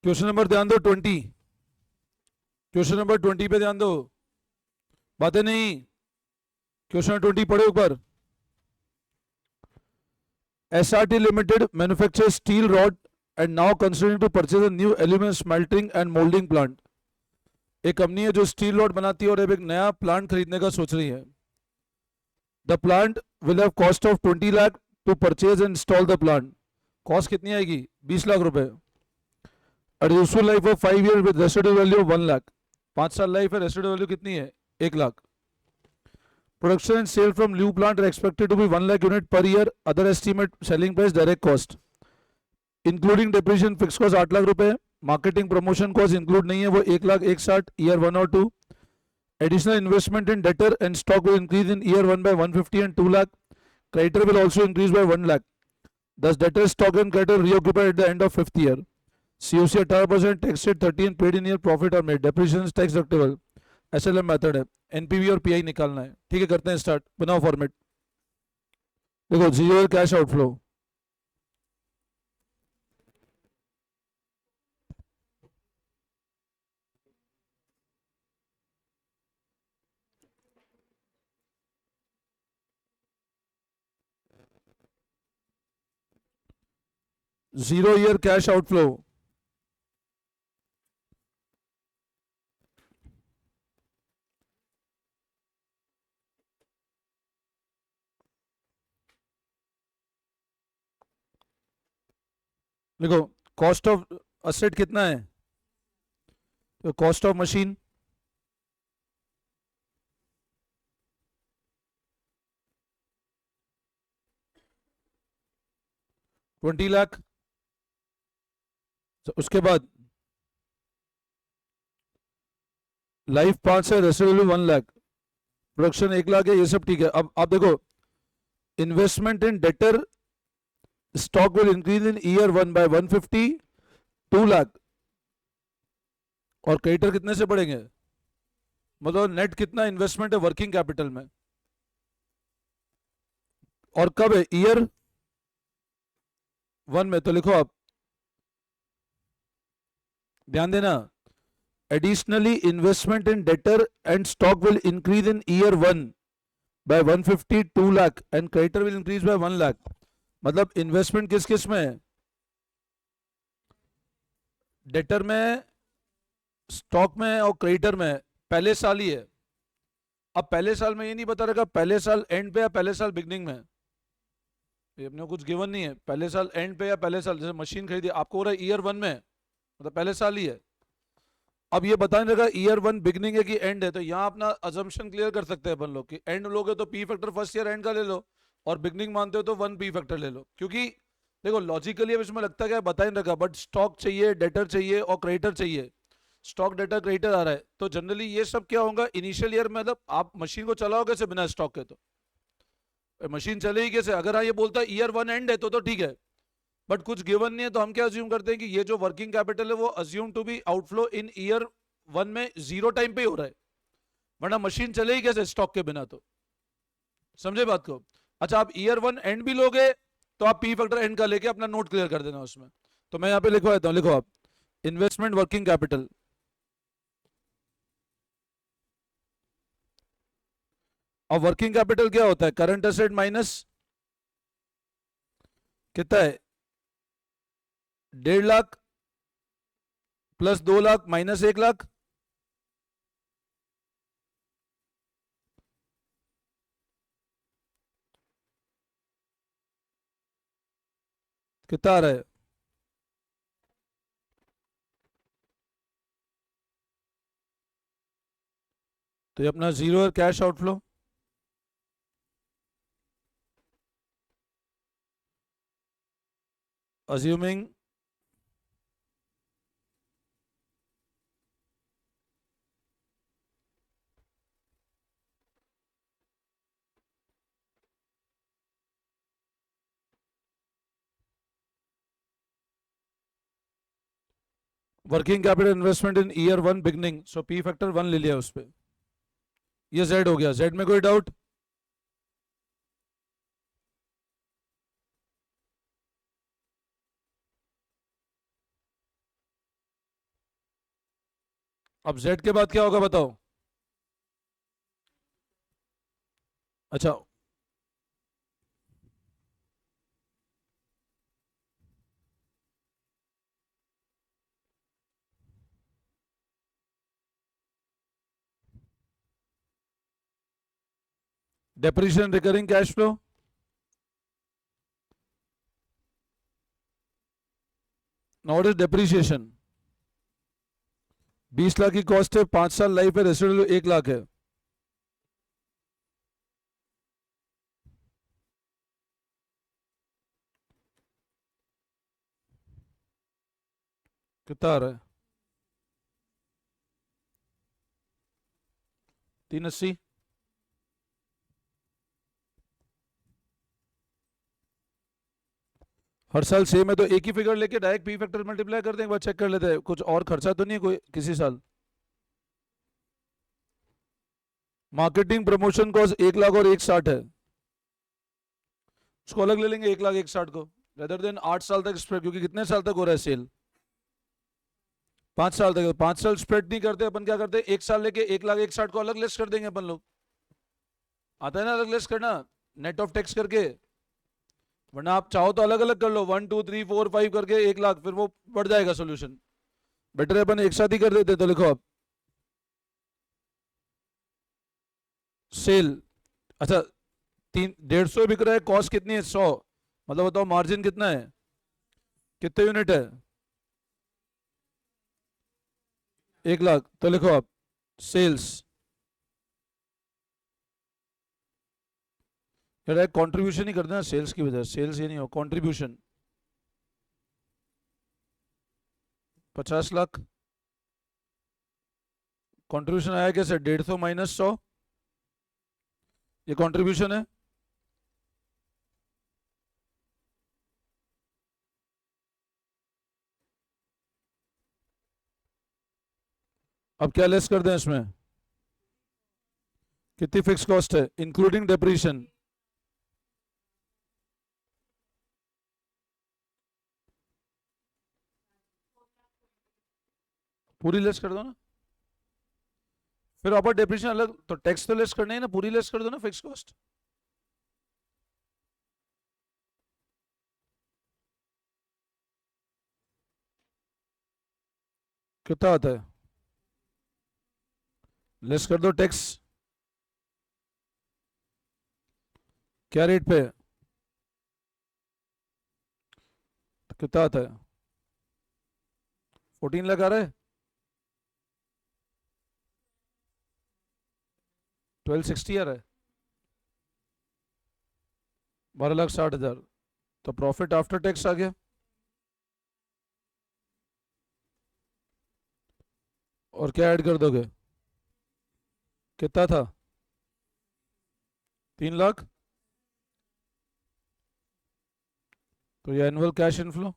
Question number ध्यान दो 20, question number 20 पे ध्यान दो, बातें नहीं। क्वेश्चन 20 पढ़ो एक बार। SRT Limited manufactures steel rod and now considering to purchase a new aluminum smelting and molding plant. एक कंपनी है जो स्टील रॉड बनाती है और अब एक नया प्लांट खरीदने का सोच रही है। The plant will have cost of 20 lakh to purchase and install the plant. Cost कितनी आएगी? 20 लाख रुपए। Useful life of 5 year with residual value of 1 lakh. 5 साल लाइफ है, रेसिडुअल वैल्यू कितनी है? 1 lakh. Production and sale from new plant are expected to be 1 lakh unit per year. Other estimate selling price direct cost including depreciation fixed cost 8 lakh रुपए। Marketing promotion cost include नहीं है, वो 1,61,60 year 1 और 2। Additional investment in debtor and stock will increase in year 1 by 150 and 2 lakh. Creditor will also increase by 1 lakh. Thus debtor stock and creditor reoccupied at the end of 5th year. COC 18%, tax rate 13, paid in year profit are made. Depreciation tax deductible. SLM method है, NPV और pi निकालना है। ठीक है, करते हैं start. बनाओ format. देखो, zero cash outflow, zero year cash outflow. देखो, कॉस्ट ऑफ असेट कितना है? तो कॉस्ट ऑफ मशीन ₹20 लाख। तो उसके बाद लाइफ 5 है, रेसिडुअल 1 लाख, प्रोडक्शन 1 लाख है, ये सब ठीक है। अब आप देखो, investment in debtor stock will increase in year 1 by 150, 2 lakh. और क्रेडिटर कितने से बढ़ेंगे? मतलब नेट कितना इन्वेस्टमेंट है वर्किंग कैपिटल में, और कब है? ईयर 1 में। तो लिखो आप, ध्यान देना, additionally investment in debtor and stock will increase in year 1 by 150, 2 lakh and creditor will increase by 1 lakh. मतलब इन्वेस्टमेंट किस किस में है? डेटर में, स्टॉक में और क्रेडिटर में। पहले साल ही है। अब पहले साल में ये नहीं बता रखा पहले साल एंड पे या पहले साल बिगनिंग में। ये अपने कुछ गिवन नहीं है, पहले साल एंड पे या पहले साल। जैसे मशीन खरीदी, आपको हो रहा है ईयर 1 में, मतलब पहले साल ही है। अब ये बता नहीं रखा ईयर 1 बिगनिंग है कि एंड है, तो यहाँ अपना अजम्पशन क्लियर कर सकते हैं अपन लोग कि एंड लोगे तो P factor first year and का ले लो, और बिगनिंग मानते हो तो 1 पी फैक्टर ले लो। क्योंकि देखो लॉजिकली अब इसमें लगता है बता नहीं रखा, बट स्टॉक चाहिए, डेटर चाहिए और क्रेडिटर चाहिए। स्टॉक, डेटर, क्रेडिटर आ रहा है, तो जनरली ये सब क्या होगा इनिशियल ईयर में। मतलब आप मशीन को चलाओगे से बिना स्टॉक के, तो मशीन चलेगी कैसे? अगर हाँ ये बोलता है ईयर 1 एंड है तो ठीक है, बट कुछ गिवन नहीं है, तो हम क्या अज्यूम करते हैं कि ये जो वर्किंग कैपिटल है वो assume to be outflow in year 1 में जीरो टाइम पे ही हो रहा है, वरना मशीन चलेगी कैसे स्टॉक के बिना? तो समझे बात को? अच्छा, आप ईयर 1 एंड भी लोगे तो आप पी फैक्टर एंड का लेके अपना नोट क्लियर कर देना उसमें। तो मैं यहाँ पे लिखवा देता हूँ, लिखो आप, इन्वेस्टमेंट वर्किंग कैपिटल। और वर्किंग कैपिटल क्या होता है? करंट एसेट माइनस कितना है? 1.5 लाख प्लस 2 लाख माइनस 1 लाख। कितना आ रहा है? तो ये अपना जीरो है cash outflow. Assuming working capital investment इन ईयर 1 बिगनिंग, सो पी फैक्टर 1 ले लिया उस पर। ये जेड हो गया। जेड में कोई डाउट? अब Z के बाद क्या होगा बताओ। अच्छा, depreciation recurring cash flow, not is depreciation. 20 lakh की कॉस्ट है, 5 साल लाइफ है, रेसिडुअल 1 लाख है। कितना आ रहा है? 380। हर साल सेम है तो एक ही फिगर लेके डायरेक्ट पी फैक्टर मल्टीप्लाई कर दें, एक बार चेक कर लेते हैं कुछ और खर्चा तो नहीं है कोई किसी साल। मार्केटिंग प्रमोशन कॉस्ट 1 लाख और 160 है, उसको अलग ले लेंगे 1,60,000 को, रेदर देन 8 साल तक स्प्रेड, क्योंकि कितने साल तक हो रहा है सेल? 5 साल तक। 5 साल स्प्रेड नहीं करते अपन, क्या करते हैं 1 साल लेके 1,60,000 को अलग लेस कर देंगे अपन लोग। आता है ना अलग लेस करना, नेट ऑफ टैक्स करके। वरना आप चाहो तो अलग अलग कर लो, 1 2 3 4 5 करके 1 लाख, फिर वो बढ़ जाएगा सोल्यूशन। बेटर है अपन एक साथ ही कर देते। तो लिखो आप सेल, अच्छा 150 बिक रहा है, कॉस्ट कितनी है 100, मतलब बताओ मार्जिन कितना है, कितने यूनिट है? 1 लाख। तो लिखो आप सेल्स, कंट्रीब्यूशन ही कर देना सेल्स की वजह, सेल्स ये नहीं हो, कंट्रीब्यूशन 50 लाख। कंट्रीब्यूशन आया कैसे? 150 माइनस 100, ये कंट्रीब्यूशन है। अब क्या लेस कर दें इसमें? कितनी फिक्स कॉस्ट है इंक्लूडिंग डेप्रीशिएशन? पूरी लेस कर दो ना, फिर वापस डेप्रीशिएशन अलग, तो टैक्स तो लेस करना ही ना, पूरी लेस कर दो ना फिक्स कॉस्ट। कितना आता है? लेस कर दो टैक्स, क्या रेट पे है? तो कितना आता है? 14 लाख आ रहा है, 1260 आ रहा है, 12,60,000। तो प्रॉफिट आफ्टर टैक्स आ गया, और क्या ऐड कर दोगे? कितना था? 3 लाख। तो ये एनुअल कैश इनफ्लो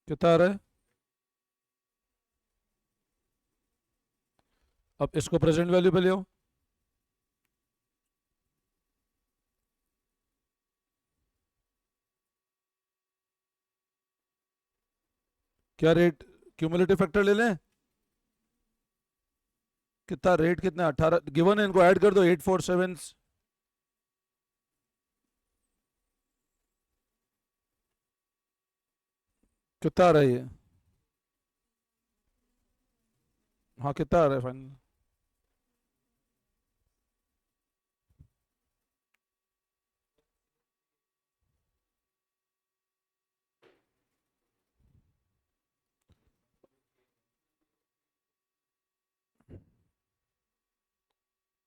कितना आ रहा है? अब इसको प्रेजेंट वैल्यू पे ले आओ। क्या रेट? क्यूमुलेटिव फैक्टर ले लें? कितना रेट, कितना 18 गिवन है, इनको ऐड कर दो 847। कितना आ रहा है ये? हाँ कितना आ रहा है फाइनल?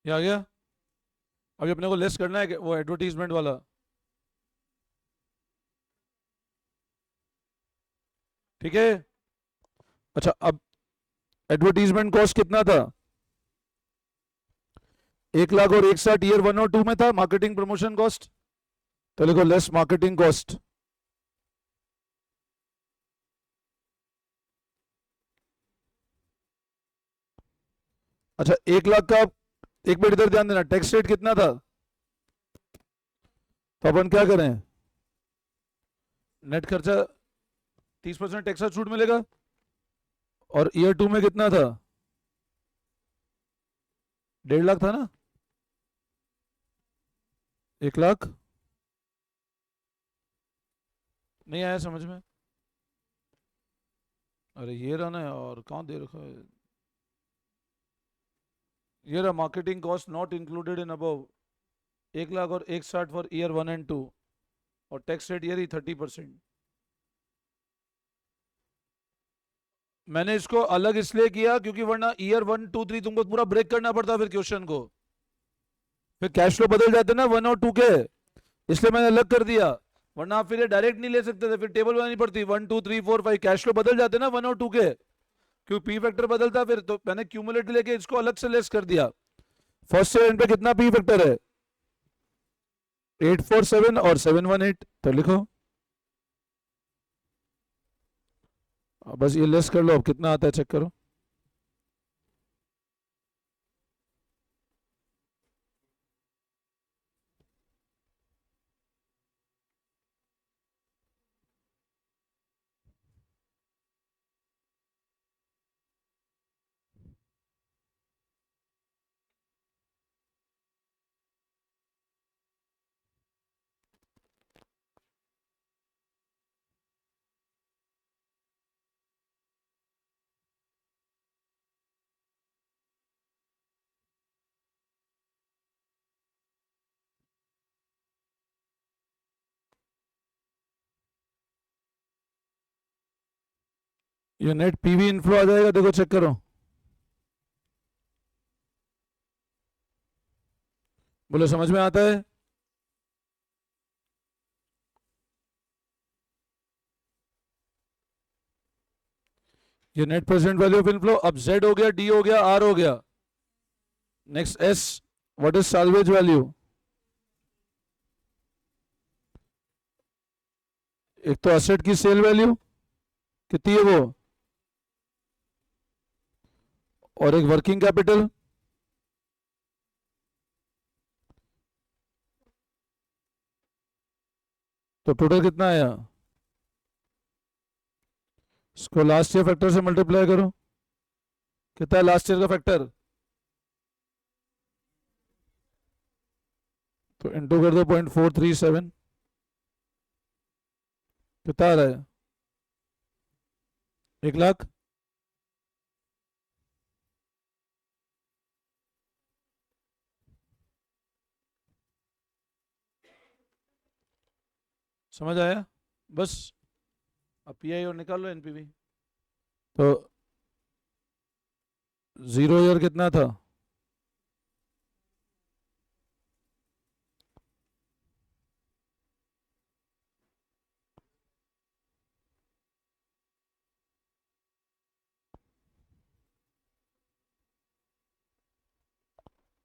ये आ गया। अभी अपने को लेस करना है वो एडवर्टीजमेंट वाला। ठीक है। अच्छा अब एडवर्टीजमेंट कॉस्ट कितना था? 1 लाख और 160 ईयर 1 और 2 में था मार्केटिंग प्रमोशन कॉस्ट। तो लिखो लेस मार्केटिंग कॉस्ट। अच्छा 1 लाख का, एक मिनट इधर ध्यान देना, टैक्स रेट कितना था? तो अपन क्या करें, नेट खर्चा 30% टैक्स का छूट मिलेगा, और ईयर 2 में कितना था? 1.5 लाख था ना? 1 लाख? नहीं आया समझ में? अरे ये रहा ना, और कहाँ दे रखा है? ये रहा, marketing cost not included in above 1 lakh और 160 फॉर ईयर 1 एंड 2, और टैक्स रेट ये रही 30%। मैंने इसको अलग इसलिए किया क्योंकि वरना ईयर 1 2 3 तुमको पूरा ब्रेक करना पड़ता फिर क्वेश्चन को, फिर कैश फ्लो बदल जाते ना 1 और 2 के, इसलिए मैंने अलग कर दिया। वरना आप फिर ये डायरेक्ट नहीं ले सकते थे, फिर टेबल बनानी पड़ती 1 2 3 4 5, कैश फ्लो बदल जाते ना 1 और 2 के, क्योंकि पी फैक्टर बदलता फिर, तो मैंने क्यूमुलेटिव लेके इसको अलग से लेस कर दिया। फर्स्ट से एंड पे कितना पी फैक्टर है? 847 और 718, तो लिखो। बस ये लेस कर लो, अब कितना आता है चेक करो। ये नेट पीवी इनफ्लो आ जाएगा, देखो चेक करो। बोलो समझ में आता है? ये net present value of inflow, अब जेड हो गया, डी हो गया, आर हो गया। Next S, what is salvage value? एक तो असेट की सेल वैल्यू कितनी है वो, और एक वर्किंग कैपिटल, तो टोटल कितना आया? इसको लास्ट ईयर फैक्टर से मल्टीप्लाई करो। कितना है लास्ट ईयर का फैक्टर? तो इंटू कर दो 0.437, कितना आ रहा है? 1 लाख। समझ आया? बस अब पीआई और निकाल लो एनपीवी। तो जीरो ईयर कितना था?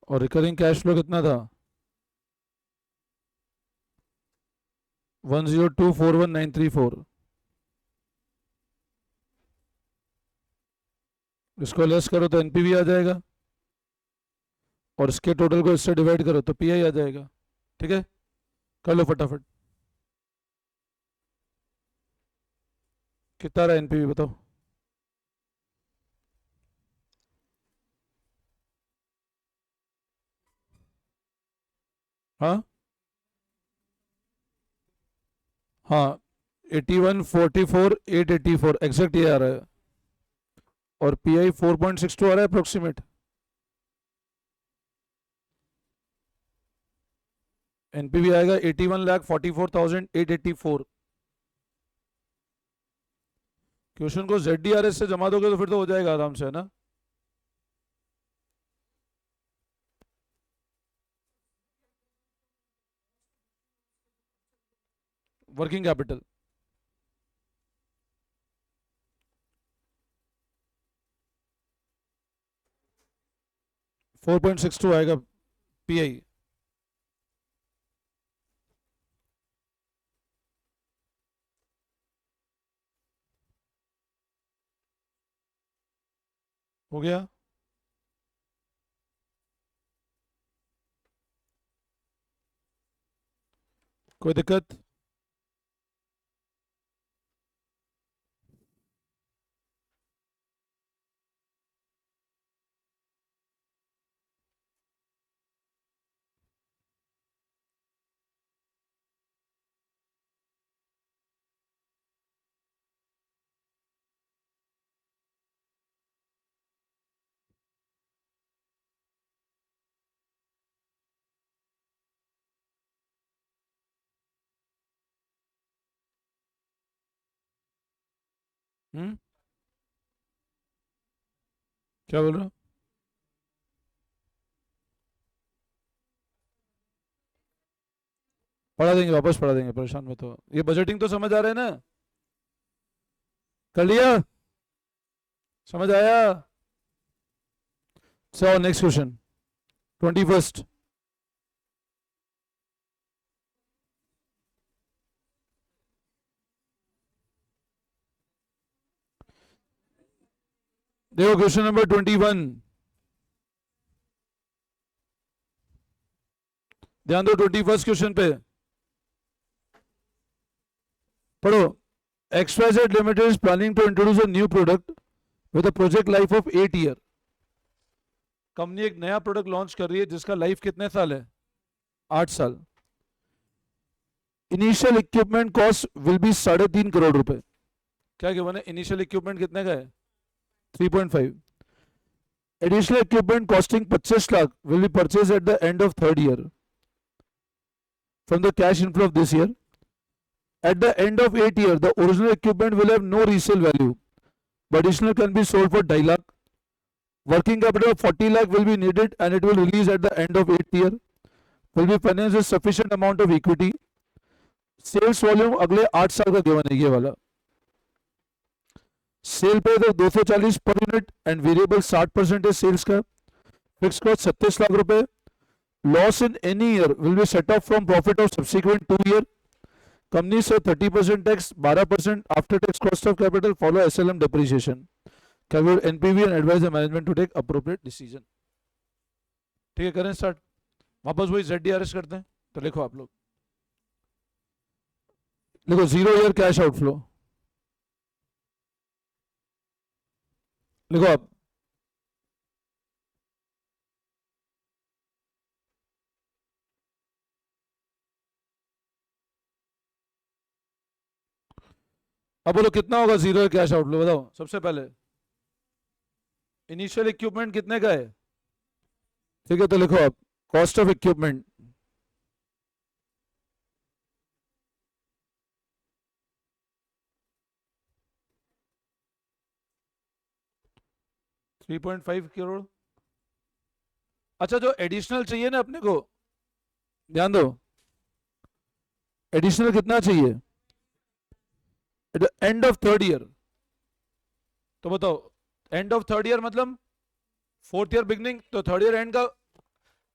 और रिकरिंग कैश फ्लो कितना था? 10241,934। इसको लेस करो तो एनपीवी आ जाएगा, और इसके टोटल को इससे डिवाइड करो तो पीआई आ जाएगा। ठीक है, कर लो फटाफट। कितना रहा एनपीवी बताओ? हाँ हाँ, 81,44,884 एग्जैक्ट ये आ रहा है, और पीआई 4.62 आ रहा है अप्रोक्सीमेट। एनपीवी आएगा 81,44,884। क्वेश्चन को जेडडीआरएस से जमा दोगे तो फिर तो हो जाएगा आराम से, है ना? वर्किंग कैपिटल 4.62 आएगा पीआई। हो गया? कोई दिक्कत? क्या बोल रहे हो? पढ़ा देंगे, वापस पढ़ा देंगे, परेशान मत हो। ये बजटिंग तो समझ आ रहा है ना? कर लिया? समझ आया? So next question, 21st। देखो क्वेश्चन नंबर 21, ध्यान दो 21st क्वेश्चन पे पढ़ो। XYZ Limited is planning to introduce a new product with a project life of 8 year। Company एक नया प्रोडक्ट लॉन्च कर रही है जिसका लाइफ कितने साल है? 8 साल। Initial equipment cost will be 3.5 crore रुपए। क्या गिवन है? इनिशियल इक्विपमेंट कितने का है? 3.5। Additional equipment costing 25 lakh will be purchase at the end of third year from the cash inflow of this year. At the end of 8 years, the original equipment will have no resale value, but additional can be sold for 2.5 lakh. Working capital of 40 lakh will be needed and it will release at the end of 8th year. Will be financed with sufficient amount of equity. Sales volume अगले 8 साल का given है ये वाला। Cell पे तो 240 per unit and variable 60% है sales का। फिक्स कॉस्ट 37 लाख रुपए। Loss in any year will be set off from profit of subsequent 2 year. Company से 30% tax, 12% after tax cost of capital, follow SLM depreciation. Calculate NPV and advise the management to take appropriate decision. ठीक है, करें start. वापस वही ZDRS करते हैं। तो लिखो आप लोग, लिखो 0 ईयर कैश आउटफ्लो। लिखो आप, अब बोलो कितना होगा 0 ईयर कैश आउटफ्लो? बताओ सबसे पहले। इनिशियल इक्विपमेंट कितने का है? ठीक है, तो लिखो आप कॉस्ट ऑफ इक्विपमेंट। $3.5 करोड़। अच्छा, जो एडिशनल चाहिए ना अपने को, ध्यान दो, एडिशनल कितना चाहिए at the end of third year? तो बताओ, एंड ऑफ थर्ड ईयर मतलब 4th ईयर बिगनिंग, तो थर्ड ईयर एंड का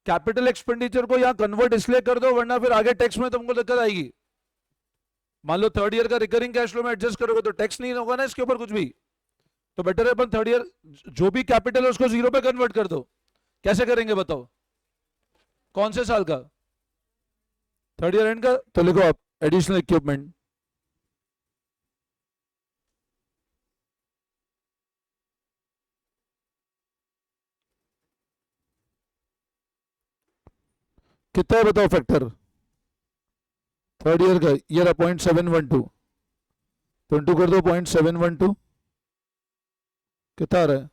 कैपिटल एक्सपेंडिचर को यहां कन्वर्ट इसलिए कर दो वरना फिर आगे टैक्स में तुमको दिक्कत आएगी। मान लो थर्ड ईयर का रिकरिंग कैश फ्लो में एडजस्ट करोगे तो टैक्स नहीं होगा ना इसके ऊपर कुछ भी। तो बेटर है अपन थर्ड ईयर जो भी कैपिटल है उसको 0 पे कन्वर्ट कर दो। कैसे करेंगे बताओ? कौन से साल का? थर्ड ईयर एंड का। तो लिखो आप एडिशनल इक्विपमेंट। कितना है बताओ फैक्टर? थर्ड ईयर का ईयर 0.712, तो इंटू कर दो 0.712, कितना आ रहा है?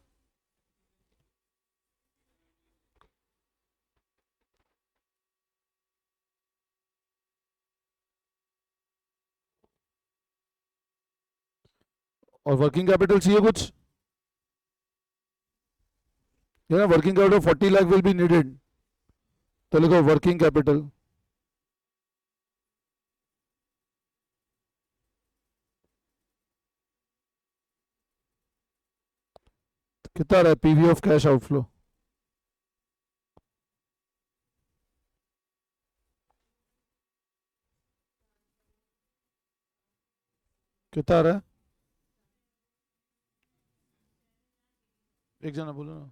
और वर्किंग कैपिटल चाहिए कुछ? ये ना working capital 40 lakh will be needed, तो लिखो वर्किंग कैपिटल। कितना आ रहा है पीवी ऑफ कैश आउटफ्लो? कितना आ रहा है? एक जना बोलो ना।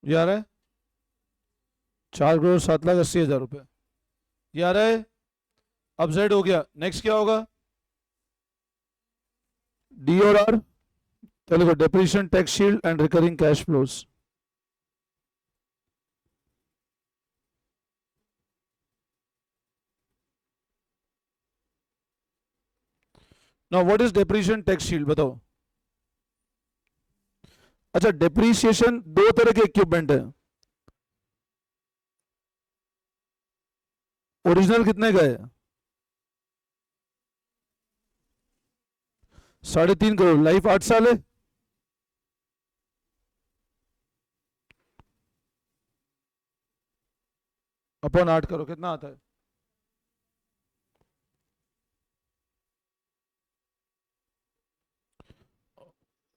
ये आ रहा है 4,07,80,000 रुपए। ये आ रहा है। अब जेड हो गया, नेक्स्ट क्या होगा? डी और आर। चलो, depreciation, tax shield and recurring cash flows. Now what is depreciation tax shield बताओ? अच्छा, डेप्रीसिएशन दो तरह के इक्विपमेंट है। ओरिजिनल कितने का है? 3.5 करोड़। लाइफ 8 साल है। अपन 8 करो, कितना आता है?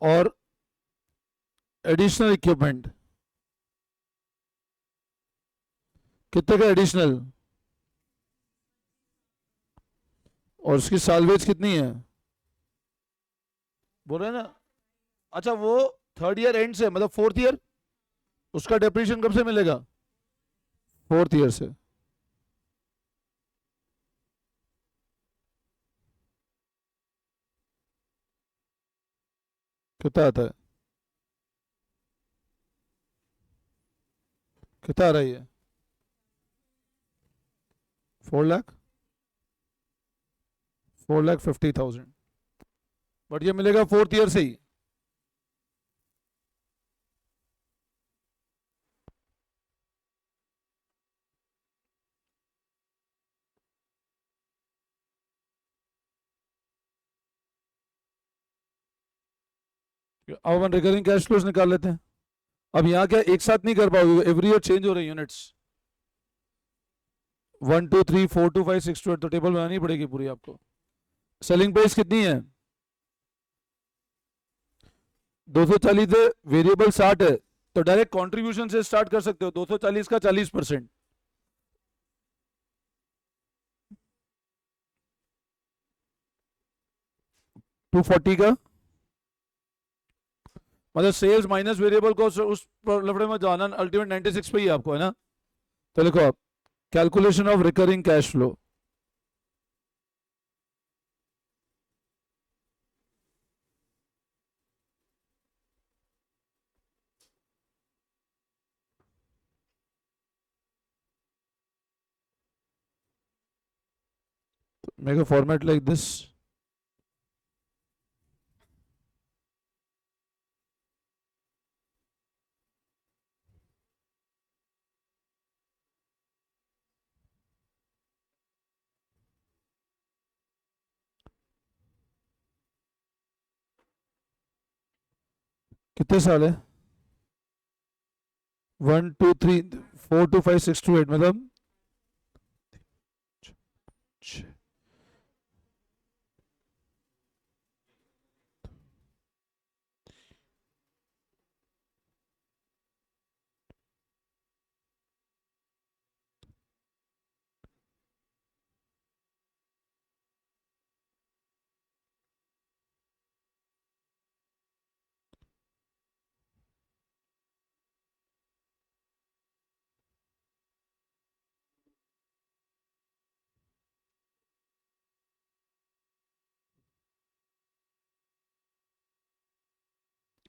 और एडिशनल इक्विपमेंट कितने का एडिशनल? और उसकी सालवेज कितनी है? बोल रहे हैं ना। अच्छा, वो थर्ड ईयर एंड से, मतलब फोर्थ ईयर, उसका डेप्रिसिएशन कब से मिलेगा? फोर्थ ईयर से। कितना आता है? कितना आ रहा है ये? 4 लाख। 4,50,000। बट ये मिलेगा फोर्थ ईयर से ही। अब अपन रिकरिंग कैश फ्लोज निकाल लेते हैं। अब यहाँ क्या एक साथ नहीं कर पाओगे, एवरी ईयर चेंज हो रही यूनिट्स। 1 2 3 4 2 5 6 2 8, तो टेबल बनानी पड़ेगी पूरी आपको। सेलिंग प्राइस कितनी है? 240 है। वेरिएबल 60 है, तो डायरेक्ट कंट्रीब्यूशन से स्टार्ट कर सकते हो। 240 का 40%। 240 का मतलब सेल्स माइनस वेरिएबल कॉस्ट, उस लफड़े में जाना अल्टीमेट 96 पे ही आपको, है ना। तो लिखो आप, calculation of recurring cash flow. Make a format like this. कितने साल है? 1 2 3 4 2 5 6 2 8, मतलब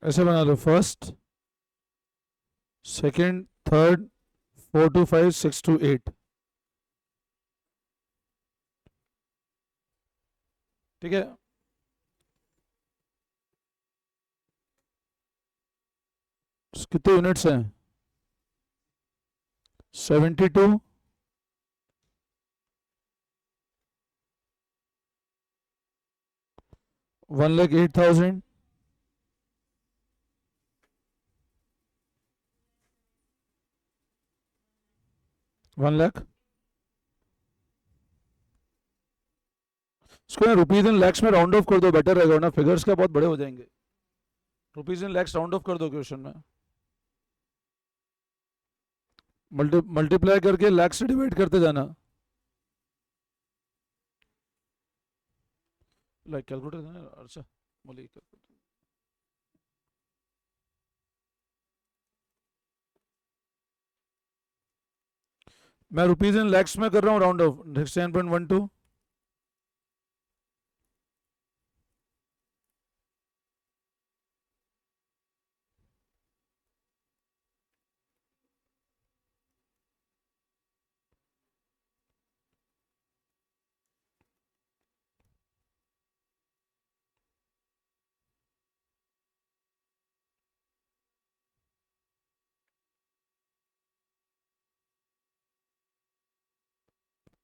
ऐसे बना लो। First, second, third, 4 2 5 6 2 8। ठीक है। कितने यूनिट्स हैं? 72। 1,08,000। 1 लाख। इसको ना रुपीज इन लैक्स में राउंड ऑफ कर दो, बेटर रहेगा ना, फिगर्स क्या बहुत बड़े हो जाएंगे। Rupees in lakhs round of कर दो क्वेश्चन में। मल्टीप्लाई करके लैक्स से डिवाइड करते जाना। Like calculator. अच्छा, बोलिए। मैं रुपीज इन लैक्स में कर रहा हूँ राउंड ऑफ। 69.12।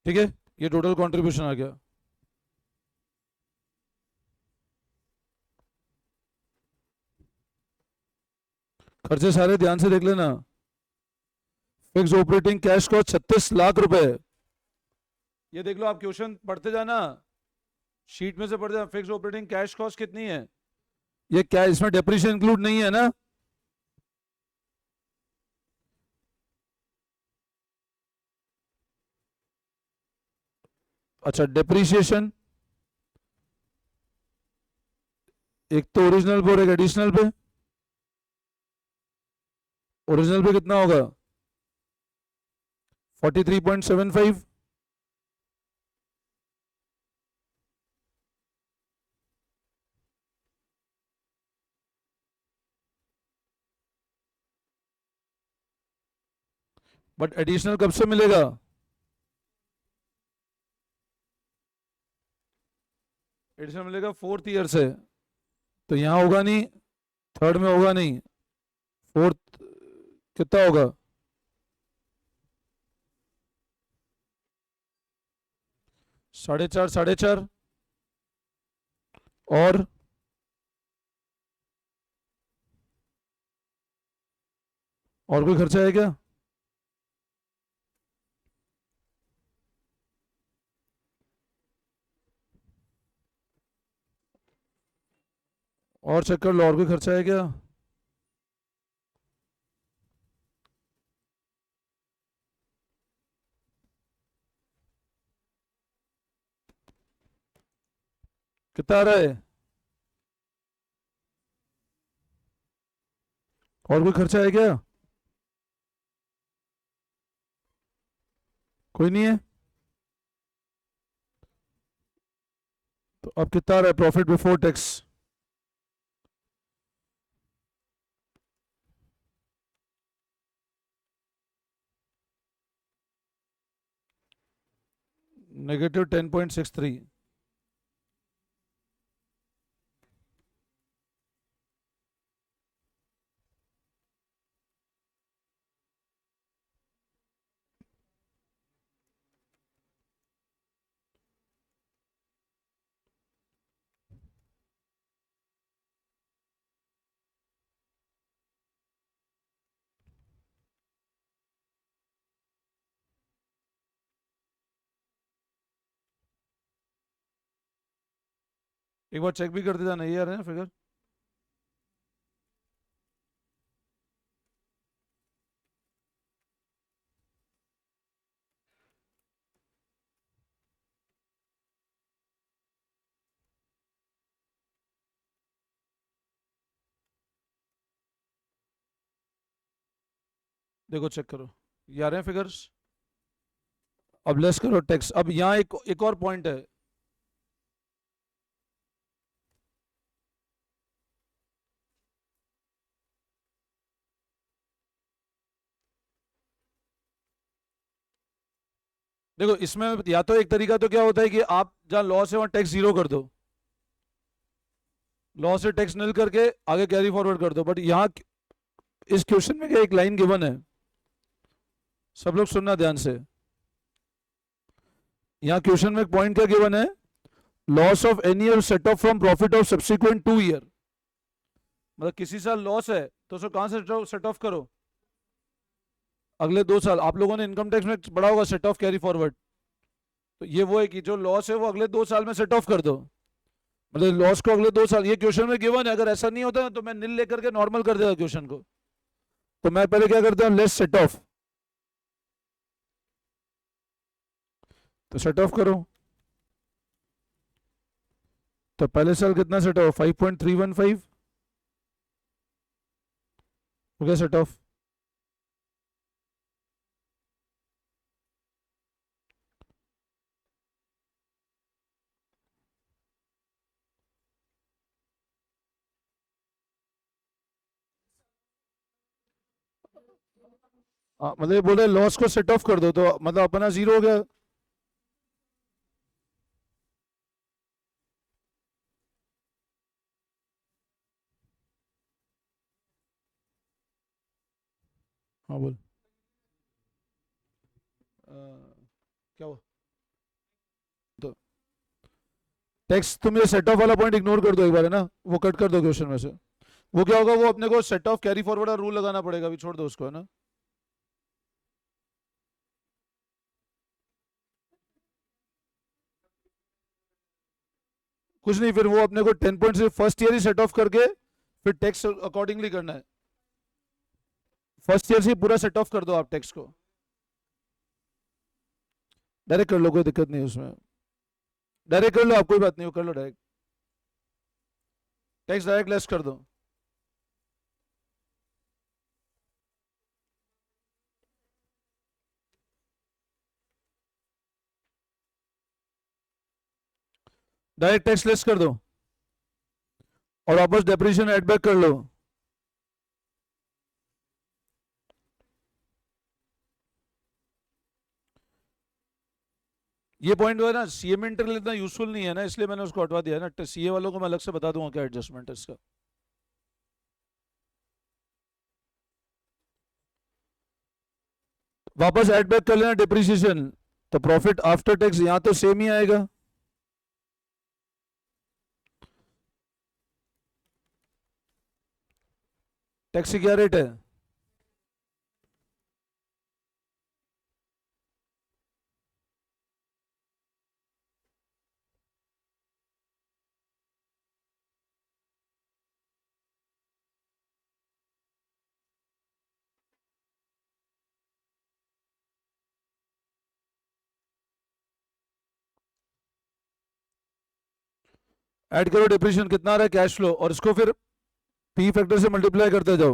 ठीक है, ये टोटल कंट्रीब्यूशन आ गया। खर्चे सारे ध्यान से देख लेना। Fix operating cash cost 36 lakh रुपए। ये देख लो, आप क्वेश्चन पढ़ते जाना, शीट में से पढ़ते जाना। फिक्स ऑपरेटिंग कैश कॉस्ट कितनी है? ये क्या, इसमें डेप्रिसिएशन इंक्लूड नहीं है ना? अच्छा, डेप्रिसिएशन एक तो ओरिजिनल पे और एक एडिशनल पे। ओरिजिनल पे कितना होगा? 43.75। बट एडिशनल कब से मिलेगा? एडिशनल मिलेगा 4th ईयर से। तो यहां होगा नहीं, थर्ड में होगा नहीं, फोर्थ कितना होगा? 4.5 4.5। और और कोई खर्चा है क्या? और चेक कर लो, और कोई खर्चा है क्या? कितना आ रहा है? और कोई खर्चा है क्या? कोई नहीं है। तो अब कितना आ रहा है प्रॉफिट बिफोर टैक्स? -10.63। एक बार चेक भी कर देता, नहीं आ रहे हैं फिगर। देखो चेक करो, ये आ रहे हैं फिगर्स। अब लेस करो टैक्स। अब यहाँ एक और पॉइंट है। देखो इसमें या तो एक तरीका तो क्या होता है कि आप जहां लॉस है वहां टैक्स जीरो कर दो, लॉस से टैक्स निल करके आगे कैरी फॉरवर्ड कर दो। बट यहाँ इस क्वेश्चन में क्या एक लाइन गिवन है, सब लोग सुनना ध्यान से। यहाँ क्वेश्चन में एक पॉइंट क्या गिवन है, loss of any year set off from profit of subsequent 2 year. मतलब किसी साल लॉस है तो उसको कहां से सेट ऑफ करो? अगले 2 साल। आप लोगों ने इनकम टैक्स में पढ़ा होगा सेट ऑफ कैरी फॉरवर्ड। तो ये वो है कि जो लॉस है वो अगले 2 साल में सेट ऑफ कर दो। मतलब लॉस को अगले 2 साल, ये क्वेश्चन में गिवन है। अगर ऐसा नहीं होता तो मैं निल लेकर के नॉर्मल कर देता क्वेश्चन को। तो मैं पहले क्या करता हूँ, लेस सेट ऑफ। तो सेट ऑफ करो। तो पहले साल कितना सेट ऑफ? 5.315 हो गया सेट ऑफ। मतलब ये बोले लॉस को सेट ऑफ कर दो, तो मतलब अपना जीरो हो गया। हाँ बोल। क्या हुआ? टेक्स्ट तुम ये सेट ऑफ वाला पॉइंट इग्नोर कर दो एक बार, है ना, वो कट कर दो क्वेश्चन में से। वो क्या होगा, वो अपने को सेट ऑफ कैरी फॉरवर्ड और रूल लगाना पड़ेगा, अभी छोड़ दो उसको, है ना। कुछ नहीं, फिर वो अपने को 10 पॉइंट से first year he set of करके फिर टेक्स्ट अकॉर्डिंगली करना है। फर्स्ट ईयर से पूरा सेट ऑफ कर दो आप टेक्स्ट को, डायरेक्ट कर लो, कोई दिक्कत नहीं उसमें, डायरेक्ट कर लो आप, कोई बात नहीं, वो कर लो डायरेक्ट, टेक्स्ट डायरेक्ट लेस कर दो। डायरेक्ट टेक्स्ट लेस कर दो और वापस डेप्रिसिएशन ऐड बैक कर लो। ये पॉइंट जो है ना सीए में इंटर इतना यूजफुल नहीं है ना, इसलिए मैंने उसको हटवा दिया है ना, सीए वालों को मैं अलग से बता दूंगा क्या एडजस्टमेंट है इसका। वापस ऐड बैक कर लेना डिप्रिसिएशन, तो प्रॉफिट आफ्टर टैक्स यहां तो सेम ही आएगा। टैक्स की क्या रेट है? ऐड करो डिप्रिसिएशन कितना आ रहा है कैश फ्लो, और इसको फिर पी फैक्टर से मल्टीप्लाई करते जाओ।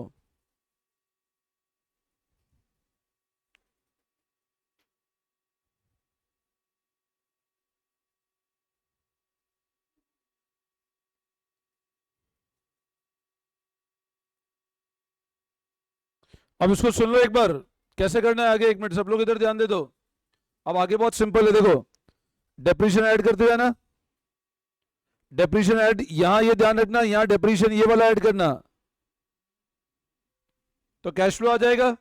अब इसको सुन लो एक बार, कैसे करना है आगे, एक मिनट सब लोग इधर ध्यान दे दो। अब आगे बहुत सिंपल है, देखो डेप्रिसिएशन ऐड करते हुए ना, डेप्रिसिएशन ऐड, यहां ये ध्यान रखना, यहां डेप्रिसिएशन ये वाला ऐड करना, तो कैश फ्लो आ जाएगा,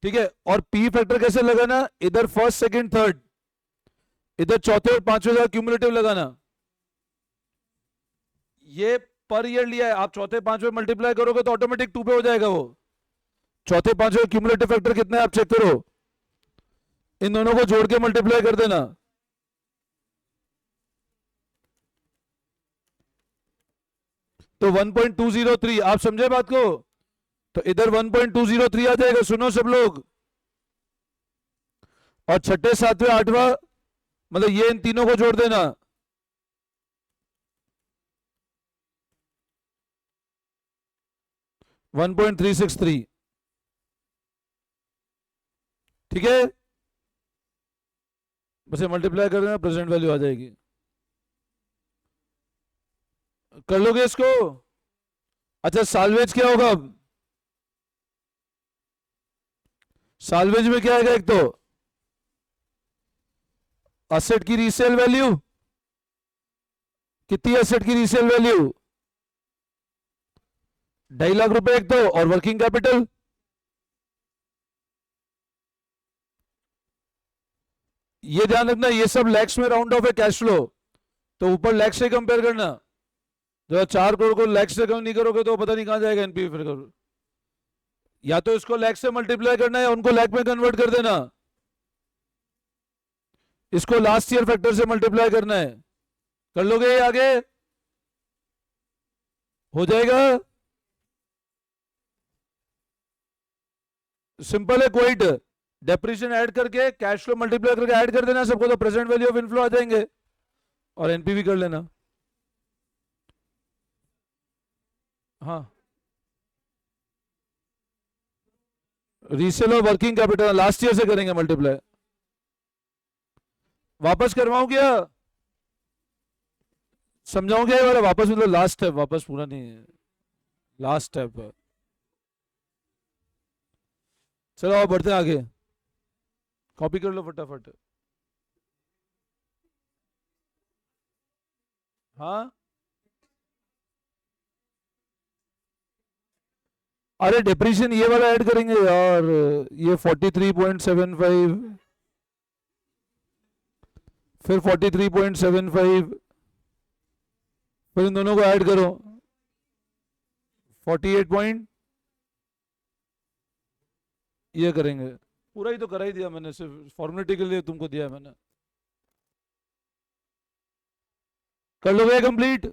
ठीक है। और पी फैक्टर कैसे लगाना, इधर फर्स्ट सेकंड थर्ड, इधर चौथे और पांचवें का क्यूमुलेटिव लगाना। ये पर ईयर लिया है, आप चौथे पांचवें मल्टीप्लाई करोगे तो ऑटोमेटिक 2 पे हो जाएगा वो। चौथे पांचवें क्यूमुलेटिव फैक्टर कितना है आप चेक करो, इन दोनों को जोड़ के मल्टीप्लाई कर देना। तो 1.203, आप समझे बात को, तो इधर 1.203 आ जाएगा, सुनो सब लोग। और छठे सातवें आठवां, मतलब ये इन तीनों को जोड़ देना, वन 1.363, ठीक है। बस ये मल्टीप्लाई कर देना, प्रेजेंट वैल्यू आ जाएगी। कर लोगे इसको? अच्छा साल्वेज क्या होगा अब, साल्वेज में क्या आएगा, एक तो असेट की रीसेल वैल्यू, कितनी असेट की रीसेल वैल्यू, 2.5 लाख रुपए एक तो, और वर्किंग कैपिटल, ये ध्यान रखना, ये सब लैक्स में राउंड ऑफ है कैश फ्लो, तो ऊपर लैक्स से कंपेयर करना। जो 4 करोड़ को लैक्स से कम नहीं करोगे तो पता नहीं कहां जाएगा एनपी, फिर करो या तो इसको लैक्स से मल्टीप्लाई करना है या उनको लैक में कन्वर्ट कर देना, इसको लास्ट ईयर फैक्टर से मल्टीप्लाई करना है। कर लोगे ये आगे हो जाएगा, सिंपल है क्वाइट। डेप्रिसिएशन ऐड करके कैश फ्लो मल्टीप्लाई करके ऐड कर देना सबको, तो प्रेजेंट वैल्यू ऑफ इनफ्लो आ जाएंगे, और एनपीवी कर लेना। हाँ रीसेल और वर्किंग कैपिटल लास्ट ईयर से करेंगे मल्टीप्लाई। वापस करवाऊं क्या, समझाऊं क्या ये वाला वापस, मतलब लास्ट स्टेप, वापस पूरा नहीं है, लास्ट स्टेप है। चलो आप बढ़ते हैं आगे, कॉपी कर लो फटाफट। हाँ अरे डिप्रीशियन ये वाला ऐड करेंगे यार, ये 43.75 फिर 43.75, फिर इन दोनों को ऐड करो 48 पॉइंट, ये करेंगे। पूरा ही तो करा ही दिया मैंने, सिर्फ फॉर्मेलिटी के लिए तुमको दिया है मैंने। कर लोगे कंप्लीट?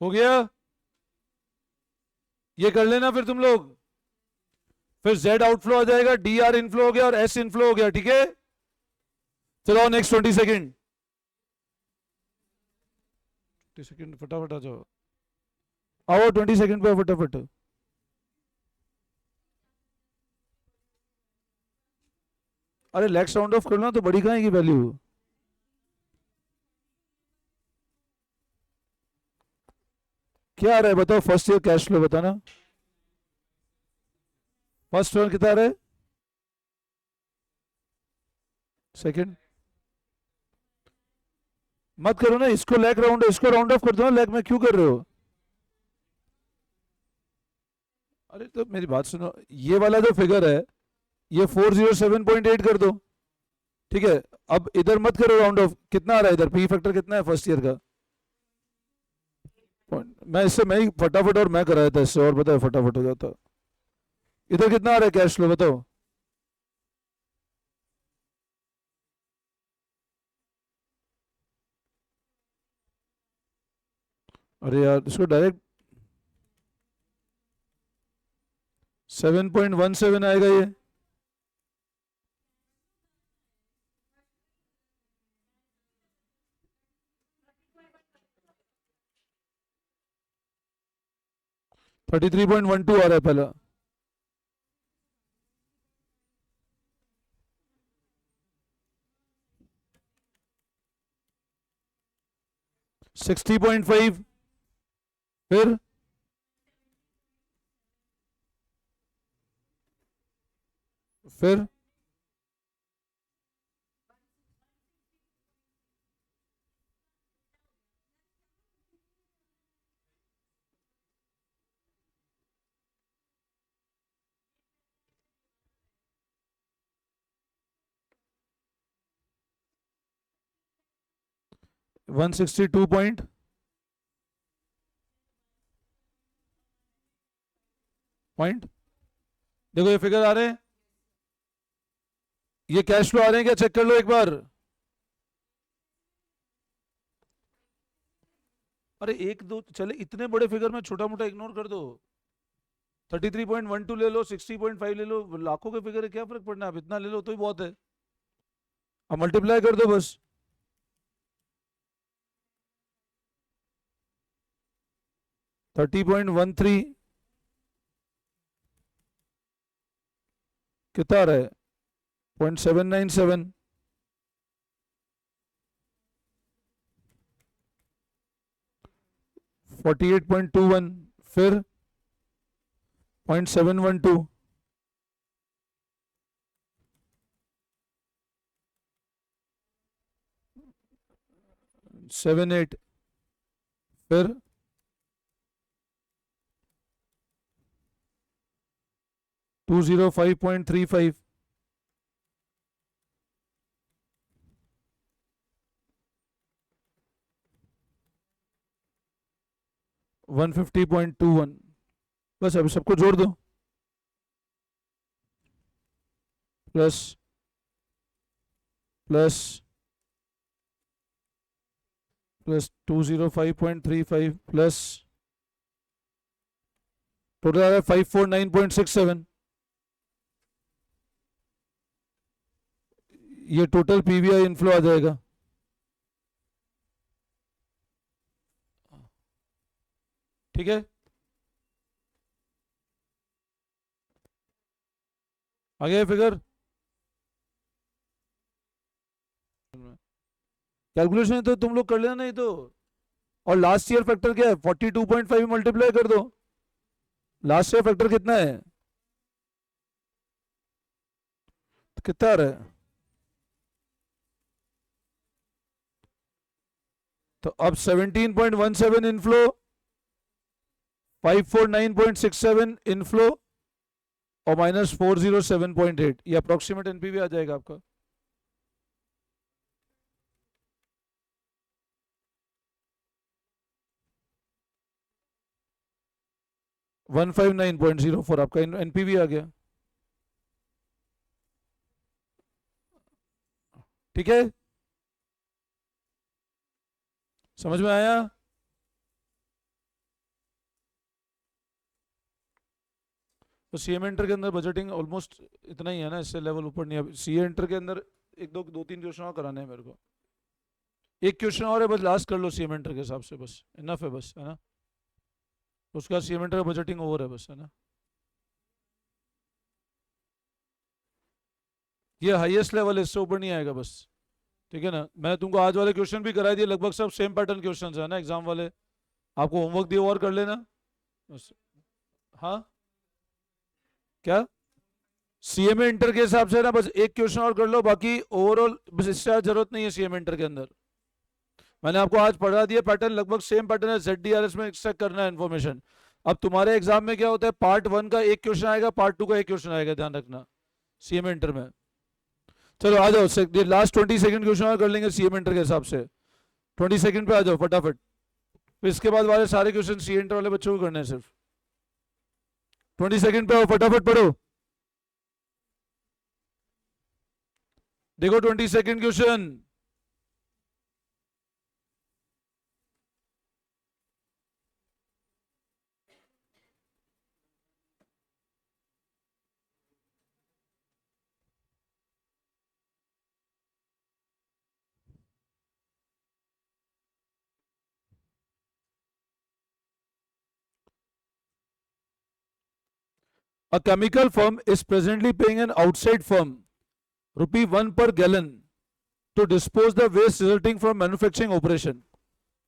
हो गया? ये कर लेना फिर तुम लोग। फिर Z आउटफ्लो आ जाएगा, DR इनफ्लो हो गया और S इनफ्लो हो गया, ठीक है? चलो नेक्स्ट 20 सेकेंड, 20 सेकेंड फटाफट आ जाओ, आओ 20 सेकेंड पे फटाफट। अरे लेग्स राउंड ऑफ करना तो बड़ी कहाँ है की वैल्यू? क्या आ रहा है बताओ, फर्स्ट ईयर कैश फ्लो बताना। फर्स्ट वन कितना आ रहा है? सेकंड मत करो ना, इसको लैग राउंड, इसको राउंड ऑफ कर दो ना, लैग में क्यों कर रहे हो? अरे तो मेरी बात सुनो, ये वाला जो फिगर है ये 407.8 कर दो, ठीक है? अब इधर मत करो राउंड ऑफ, कितना आ रहा है इधर, पी फैक्टर कितना है फर्स्ट ईयर का? मैं इससे मैं ही फटाफट, और मैं कराया था इससे, और बताओ फटाफट हो जाता। इधर कितना आ रहा है कैश फ्लो बताओ? अरे यार इसको डायरेक्ट 7.17 आएगा ये। थर्टी 3.12 आ रहा है पहला। सिक्सटी पॉइंट फाइव, फिर फिर 162 पॉइंट पॉइंट। देखो ये फिगर आ रहे हैं, ये कैश फ्लो आ रहे हैं क्या, चेक कर लो एक बार। अरे एक दो चले, इतने बड़े फिगर में छोटा मोटा इग्नोर कर दो। 33.12 ले लो, 60.5 ले लो, लाखों के फिगर है, क्या फर्क पड़ना है, अब इतना ले लो तो ही बहुत है। अब मल्टीप्लाई कर दो बस। थर्टी पॉइंट वन थ्री कितना आ रहा है, 0.797, 48.21, फिर 0.712, 78, फिर 205.35, 150.21। बस अभी सबको जोड़ दो, plus plus plus 205.35 plus total आ रहा है 549.67। ये टोटल पीवीआई इनफ्लो आ जाएगा। ठीक है, आगे फिगर कैलकुलेशन तो तुम लोग कर लेना नहीं तो। और लास्ट ईयर फैक्टर क्या है 42.5 मल्टीप्लाई कर दो। लास्ट ईयर फैक्टर कितना है तो कितना आ रहा है। तो अब 17.17 इनफ्लो 549.67 इनफ्लो और माइनस 407.8 ये अप्रोक्सीमेट एनपीवी आ जाएगा आपका। वन 159.04 आपका एनपीवी आ गया। ठीक है, समझ में आया। तो सीएम एंटर के अंदर बजटिंग ऑलमोस्ट इतना ही है ना, इससे लेवल ऊपर नहीं है। सीए एंटर के अंदर एक दो तीन क्वेश्चन और कराने हैं मेरे को। एक क्वेश्चन और है बस, लास्ट कर लो सीएम एंटर के हिसाब से, बस इनफ है, बस है ना। उसका सीएम एंटर का बजटिंग ओवर है, बस है ना। ये हाईएस्ट लेवल है, इससे ऊपर नहीं आएगा बस। ठीक है ना, मैंने तुमको आज वाले क्वेश्चन भी कराए दिए, लगभग सब सेम पैटर्न क्वेश्चन है ना एग्जाम वाले। आपको होमवर्क दिया और कर लेना बस। हाँ क्या, सीएमए इंटर के हिसाब से ना बस एक क्वेश्चन और कर लो, बाकी ओवरऑल बस इससे जरूरत नहीं है सीएमए इंटर के अंदर। मैंने आपको आज पढ़ा दिया पैटर्न, लगभग सेम पैटर्न है। ZDRS में एक्सट्रैक्ट करना है इन्फॉर्मेशन। अब तुम्हारे एग्जाम में क्या होता है, पार्ट 1 का एक क्वेश्चन आएगा, पार्ट 2 का एक क्वेश्चन आएगा, ध्यान रखना सीएमए इंटर में। चलो आ जाओ, लास्ट 20 सेकंड क्वेश्चन और कर लेंगे सीएमए इंटर के हिसाब से। 20 सेकंड पे आ जाओ फटाफट। फिर इसके बाद वाले सारे क्वेश्चन सीए इंटर वाले बच्चों को करने हैं सिर्फ। 20 सेकंड पे आओ, फटाफट पढ़ो। देखो 20 second question. A chemical firm is presently paying an outside firm ₹1 per gallon to dispose the waste resulting from manufacturing operation।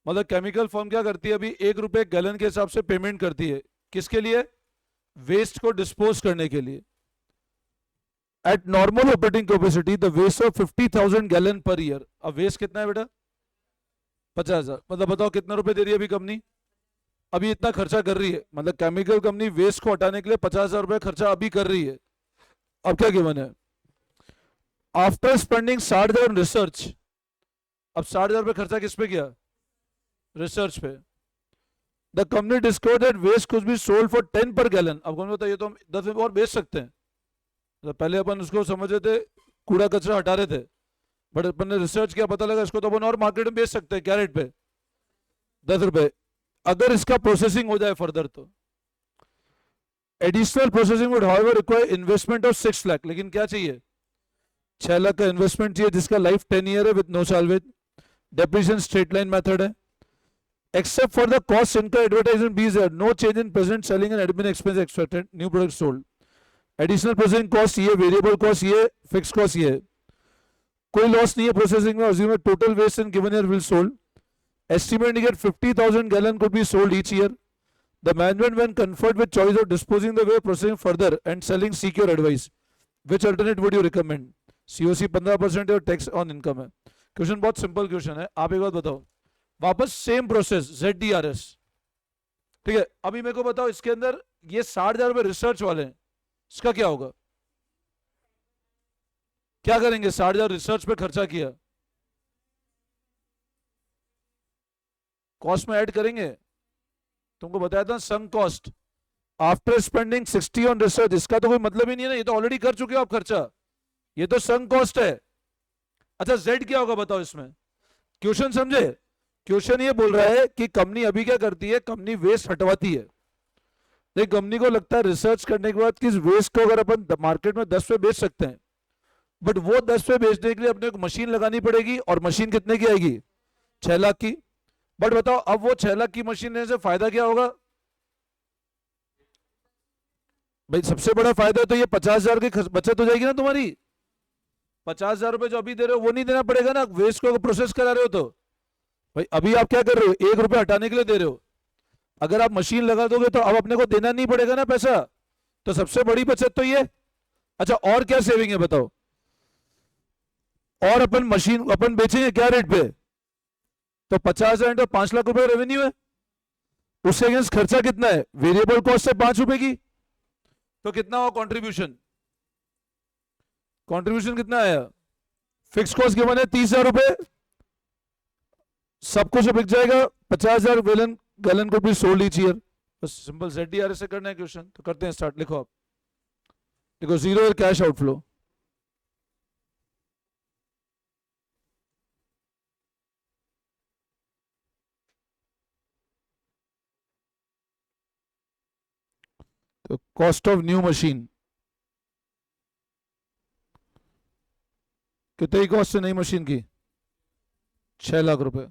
मतलब केमिकल फर्म क्या करती है, अभी ₹1 गैलन के हिसाब से पेमेंट करती है, किसके लिए, वेस्ट को डिस्पोज करने के लिए। At normal operating capacity the waste of 50,000 gallon per year. अब वेस्ट कितना है बेटा, 50,000। मतलब बताओ कितना रुपए दे रही है अभी कंपनी, अभी इतना खर्चा कर रही है। मतलब केमिकल कंपनी वेस्ट को हटाने के लिए 50,000 रुपए खर्चा अभी कर रही है। अब क्या गिवन है, आफ्टर स्पेंडिंग 60,000 रिसर्च। अब 60,000 रुपए खर्चा किस पे किया, रिसर्च पे। The company discover that waste could be sold for 10 per gallon. अब कौन बताइए, तो हम 10 रुपए और बेच सकते हैं। तो पहले अपन उसको समझ रहे थे कूड़ा कचरा हटा रहे थे, बट अपन ने रिसर्च किया, पता लगा इसको तो अपन और मार्केट में बेच सकते हैं, क्या रेट पे, 10 रुपए, अगर इसका प्रोसेसिंग हो जाए फर्दर तो। Additional processing would however require investment of 6 lakh. लेकिन क्या चाहिए, 6 लाख का इन्वेस्टमेंट चाहिए, जिसका लाइफ 10 ईयर है with no salvage. Depreciation straight line method है। Except for the cost incurred advertisement fees, there no change in present selling and admin expense expected. New product sold. Additional processing cost ये, variable cost ये, fixed cost ये। कोई loss नहीं है processing में। assume total waste in given year will sold. Estimate indicate 50,000 gallon could be sold each year. The management when conferred with choice of disposing the way, processing further and selling seek your advice. Which alternate would you recommend? COC 15% और tax on income है। Question बहुत simple question है। आप एक बात बताओ, वापस same process ZDRS, ठीक है। अभी मेरे को बताओ इसके अंदर ये 60,000 रुपए रिसर्च वाले हैं, इसका क्या होगा, क्या करेंगे, 60,000 रिसर्च पे खर्चा किया, कॉस्ट में ऐड करेंगे। तुमको बताया था sunk cost after spending 60 on research, इसका तो कोई मतलब ही नहीं है ना, ये तो ऑलरेडी कर चुके हो आप खर्चा, ये तो संक कॉस्ट है। अच्छा Z क्या होगा बताओ इसमें, क्वेश्चन समझे। क्वेश्चन ये बोल रहा है कि कंपनी अभी क्या करती है, कंपनी वेस्ट हटवाती है। लेकिन कंपनी को लगता है रिसर्च करने के बाद कि इस वेस्ट को अगर अपन मार्केट में 10 पे बेच सकते हैं, बट वो 10 पे बेचने के लिए अपने को मशीन लगानी पड़ेगी, और मशीन कितने की आएगी, 6 लाख की। बट बताओ अब वो 6 लाख की मशीन लेने से फायदा क्या होगा, भाई सबसे बड़ा फायदा तो ये 50,000 की बचत हो जाएगी ना तुम्हारी। 50,000 रुपए जो अभी दे रहे हो वो नहीं देना पड़ेगा ना, वेस्ट को प्रोसेस करा रहे हो तो। भाई अभी आप क्या कर रहे हो, 1 रुपए हटाने के लिए दे रहे हो। अगर आप मशीन लगा दोगे तो अब अपने को देना नहीं पड़ेगा ना पैसा। तो सबसे बड़ी बचत तो ये। अच्छा और क्या सेविंग है बताओ। और अपन मशीन अपन बेचेंगे क्या रेट पे। तो 50,000 तो 5 लाख रुपए रेवेन्यू है। उससे अगेंस्ट खर्चा कितना है, वेरिएबल कॉस्ट है 5 रुपए की। तो कितना हुआ कंट्रीब्यूशन, कंट्रीब्यूशन कितना आया। फिक्स कॉस्ट गिवन है 30,000 रुपए, सब कुछ बिक जाएगा। 50,000 गैलन गैलन को भी सोल्ड ईच ईयर। बस सिंपल ZDR से करना है क्वेश्चन, तो करते हैं स्टार्ट। लिखो आप, देखो जीरो कैश आउटफ्लो। तो कॉस्ट ऑफ न्यू मशीन कितनी कॉस्ट है नई मशीन की, 6 लाख रुपए।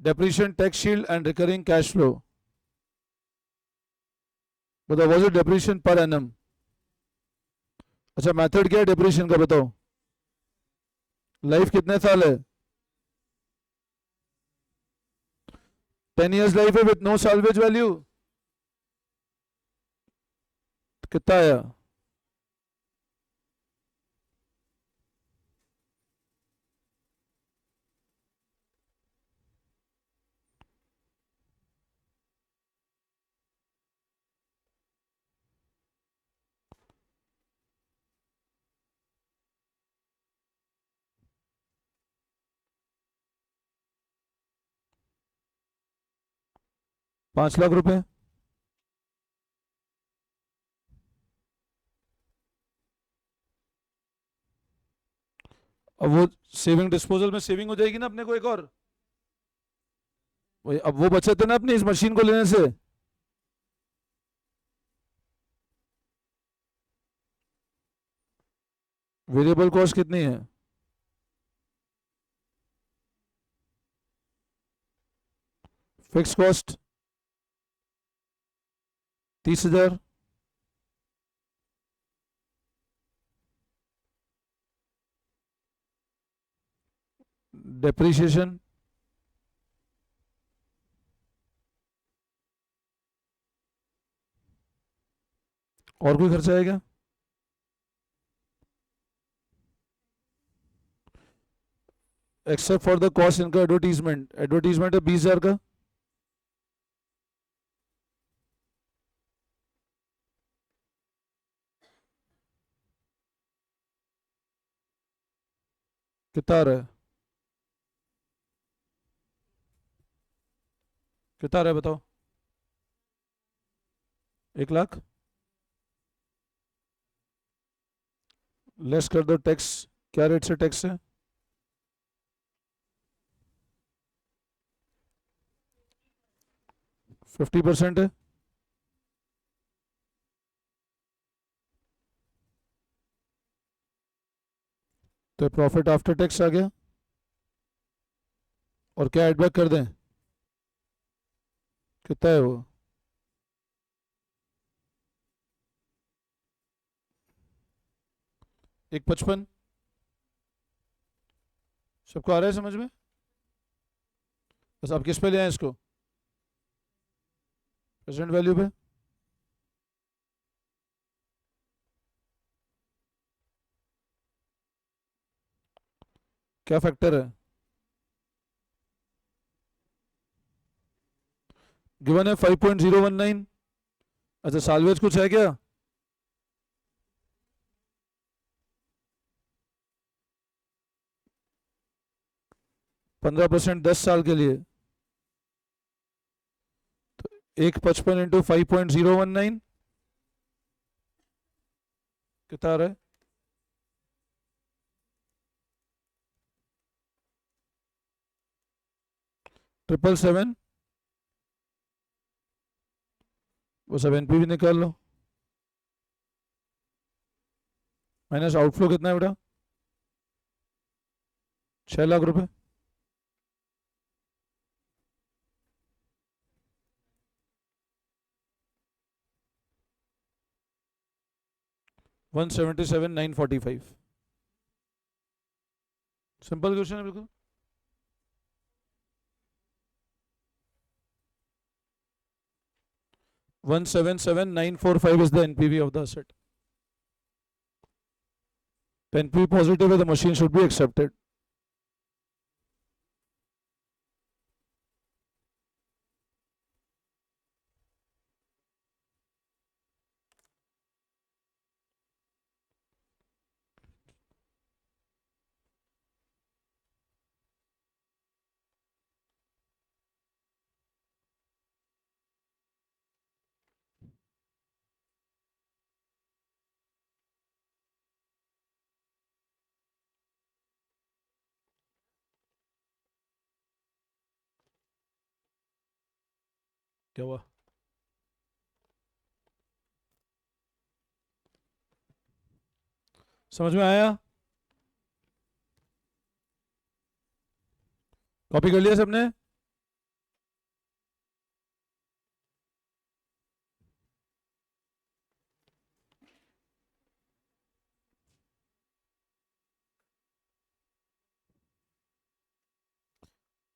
Depreciation tax shield and recurring cash flow, बताओ what is depreciation per annum. अच्छा मेथड क्या है डेप्रीशिएशन का बताओ। लाइफ कितने साल है, 10 years लाइफ है विद नो साल्वेज वैल्यू। कितना आया, ₹5 लाख। अब वो सेविंग डिस्पोजल में सेविंग हो जाएगी ना अपने को एक और। वही अब वो बचत है ना अपनी इस मशीन को लेने से। वेरिएबल कॉस्ट कितनी है, फिक्स कॉस्ट 30,000, डेप्रीशिएशन और कोई खर्चा है क्या। एक्सेप्ट फॉर द कॉस्ट इनका एडवर्टीजमेंट, एडवर्टीजमेंट है 20,000 का। कितना आ रहा है, कितना आ रहा है बताओ। 1 लाख लेस कर दो टैक्स, क्या रेट से टैक्स है, 50% है। तो प्रॉफिट आफ्टर टैक्स आ गया। और क्या एडबैक कर दें, कितना है वो, 155। सबको आ रहा है समझ में। बस आप किस पे ले आए इसको, प्रेजेंट वैल्यू पे। क्या फैक्टर है, गिवन है 5.019। अच्छा साल्वेज कुछ है क्या, 15% 10 साल के लिए। तो 155 इंटू 5.019 कितना आ रहा है, 777। वो सब एनपी भी निकाल लो। माइनस आउटफ्लो कितना है बेटा, 6 लाख रुपए। $177,945। सिंपल क्वेश्चन है बिल्कुल। $177,945 is the NPV of the asset. The NPV positive है, the machine should be accepted. क्या हुआ? समझ में आया? कॉपी कर लिया सबने?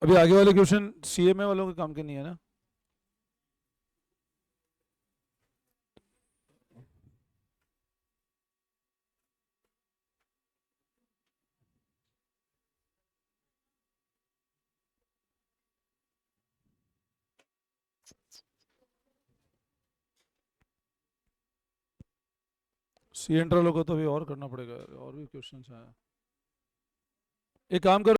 अभी आगे वाले क्वेश्चन सीएमए वालों के काम के नहीं है ना? सी एंटर वालों को तो अभी और करना पड़ेगा, और भी क्वेश्चन हैं। एक काम करो,